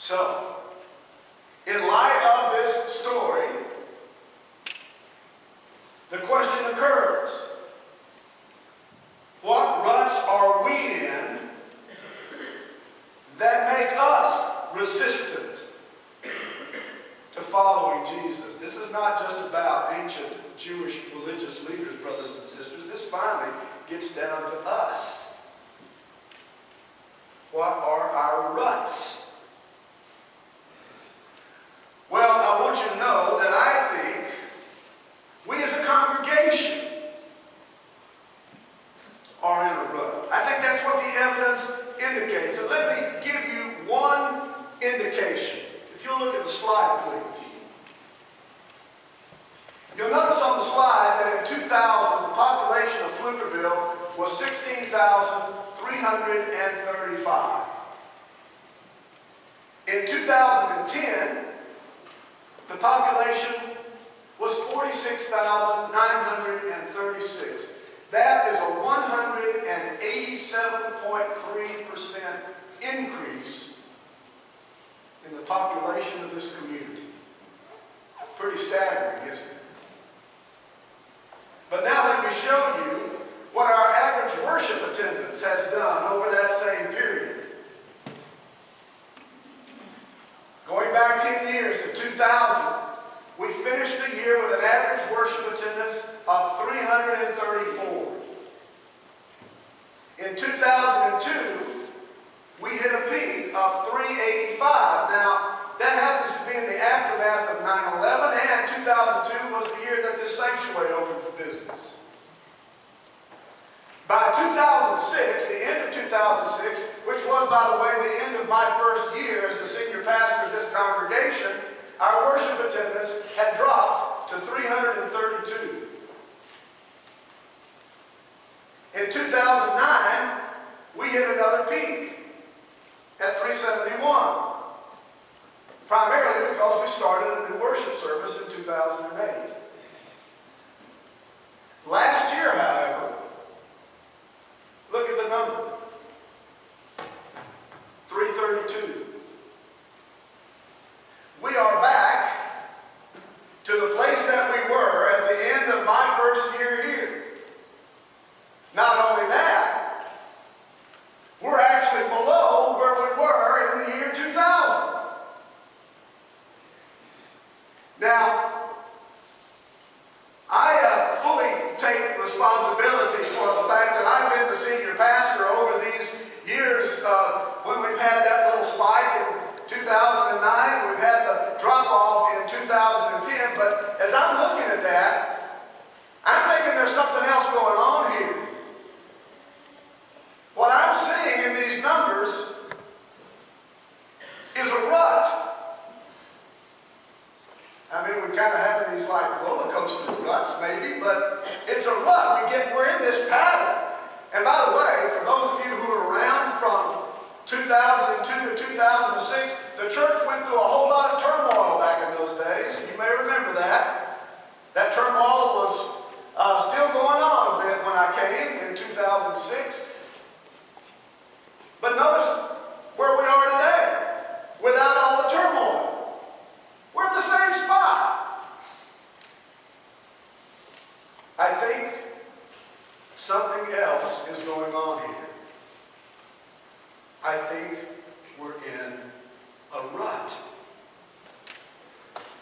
So, in light of this story, the question occurs, what ruts are we in that make us resistant to following Jesus? This is not just about ancient Jewish religious leaders, brothers and sisters. This finally gets down to us. What are our ruts? Well, I want you to know that I think we as a congregation are in a rut. I think that's what the evidence indicates. And let me give you one indication. If you'll look at the slide, please. You'll notice on the slide that in 2000, the population of Pflugerville was 16,335. In 2010, the population was 46,936. That is a 187.3% increase in the population of this community. Pretty staggering, isn't it? But now let me show you what our average worship attendance has done over that same period. Going back 10 years to 2000, we finished the year with an average worship attendance of 334. In 2002, we hit a peak of 385. Now, that happens to be in the aftermath of 9/11, and 2002 was the year that this sanctuary opened for business. By 2006, the end of 2006, which was, by the way, the end of my first year as the senior pastor of this congregation, our worship attendance had dropped to 332. In 2009, we hit another peak at 371. Primarily because we started a new worship service in 2008. Last year, however, look at the number. 332. We are back to the place that we were at the end of my first year here. Not only that, we're actually below where we were in the year 2000. Now, I fully take responsibility for the fact that I've been the senior pastor over these years when we've had that little spike in 2009, we've had the drop-off in 2010, but as I'm looking at that, I'm thinking there's something else going on here. What I'm seeing in these numbers is a rut. I mean, we kind of have these like roller coaster ruts maybe, but it's a rut. We're in this pattern. And by the way, for those of you who were around from 2002 to 2006, the church went through a whole lot of turmoil back in those days. You may remember that. That turmoil was still going on a bit when I came in 2006. But notice where we are today without all the turmoil. We're at the same spot. I think something else is going on here. I think we're in a rut.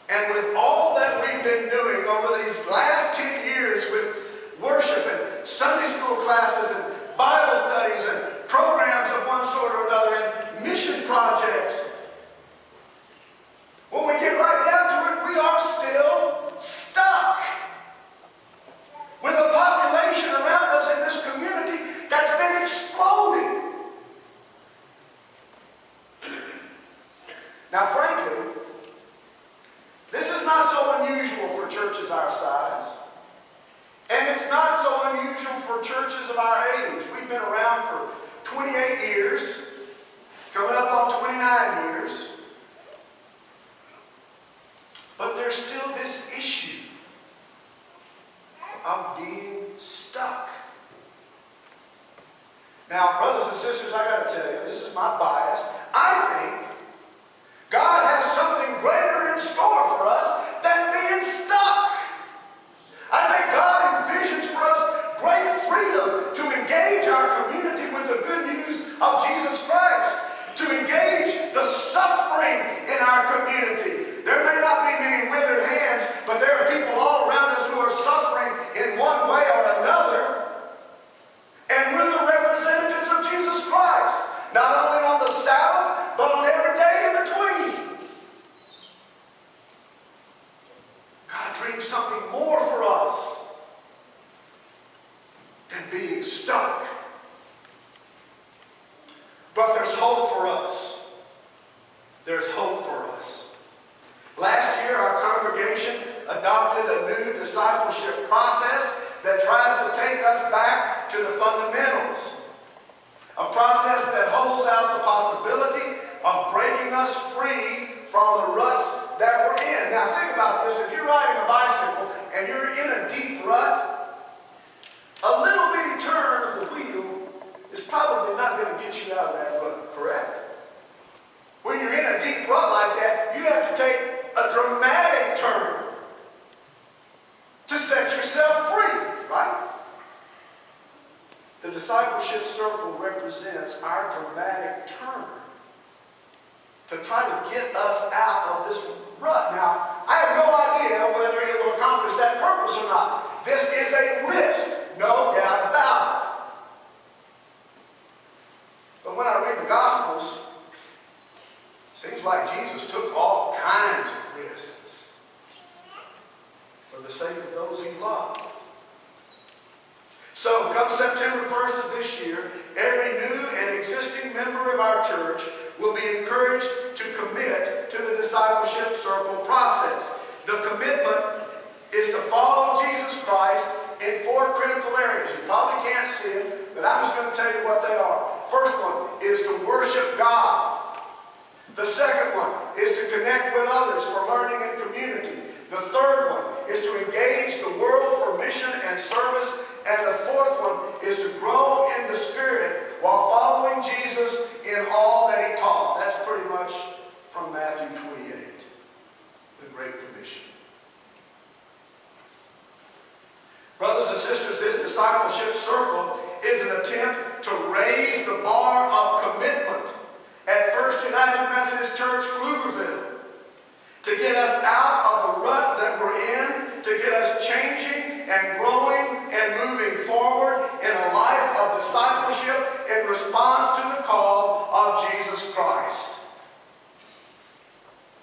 And with all that we've been doing over these last 10 years with worship and Sunday school classes and Bible studies and programs of one sort or another and mission projects, when we get right down to it, we are still stuck with a population around us in this community that's been exploding. Now, frankly, this is not so unusual for churches our size, and it's not so unusual for churches of our age. being stuck. But there's hope for us. There's hope for us. Last year, our congregation adopted a new discipleship process that tries to take us back to the fundamentals. A process that holds out the possibility of breaking us free from the ruts that we're in. Now think about this. If you're riding a bicycle and you're in a deep rut, a little bitty turn of the wheel is probably not going to get you out of that rut, correct? When you're in a deep rut like that, you have to take a dramatic turn to set yourself free, right? The discipleship circle represents our dramatic turn to try to get us out of this rut. Now, I have no idea whether it will accomplish that purpose or not. This is a risk, no doubt about it. But when I read the Gospels, it seems like Jesus took all kinds of risks for the sake of those he loved. So, come September 1st of this year, every new and existing member of our church will be encouraged to commit to the discipleship circle process. The commitment is to follow Jesus Christ in 4 critical areas. You probably can't see them, but I'm just going to tell you what they are. First one is to worship God. The second one is to connect with others for learning and community. The third one is to engage the world for mission and service. And the fourth one is to grow in the Spirit while following Jesus in all that he taught. That's pretty much from Matthew 28, the Great Commission. Brothers and sisters, this discipleship circle is an attempt to raise the bar of commitment at First United Methodist Church, Pflugerville, to get us out of the rut that we're in, to get us changing and growing and moving forward in a life of discipleship in response to the call of Jesus Christ.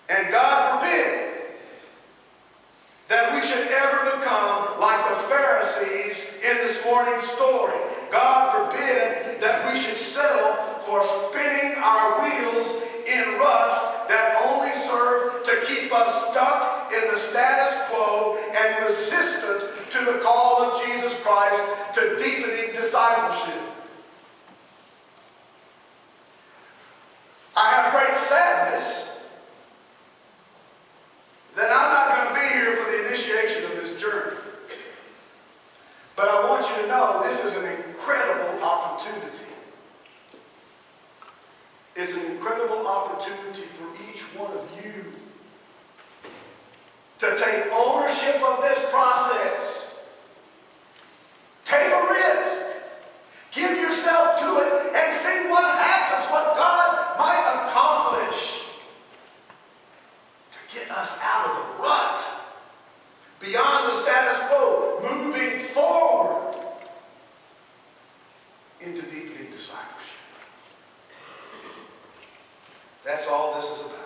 And God forbid that we should ever become like the Pharisees in this morning's story. God forbid that we should settle for spinning our wheels in ruts that only serve to keep us stuck in the status quo and resistant to the call of Jesus Christ to deepening discipleship. I have great sadness that I'm not going to be here for the initiation of this journey. But I want you to know this is an incredible opportunity. It's an incredible opportunity for each one of you to take ownership of this process. Take a risk. Give yourself to it and see what happens, what God might accomplish to get us out of the rut, beyond the status quo, moving forward into deepening discipleship. That's all this is about.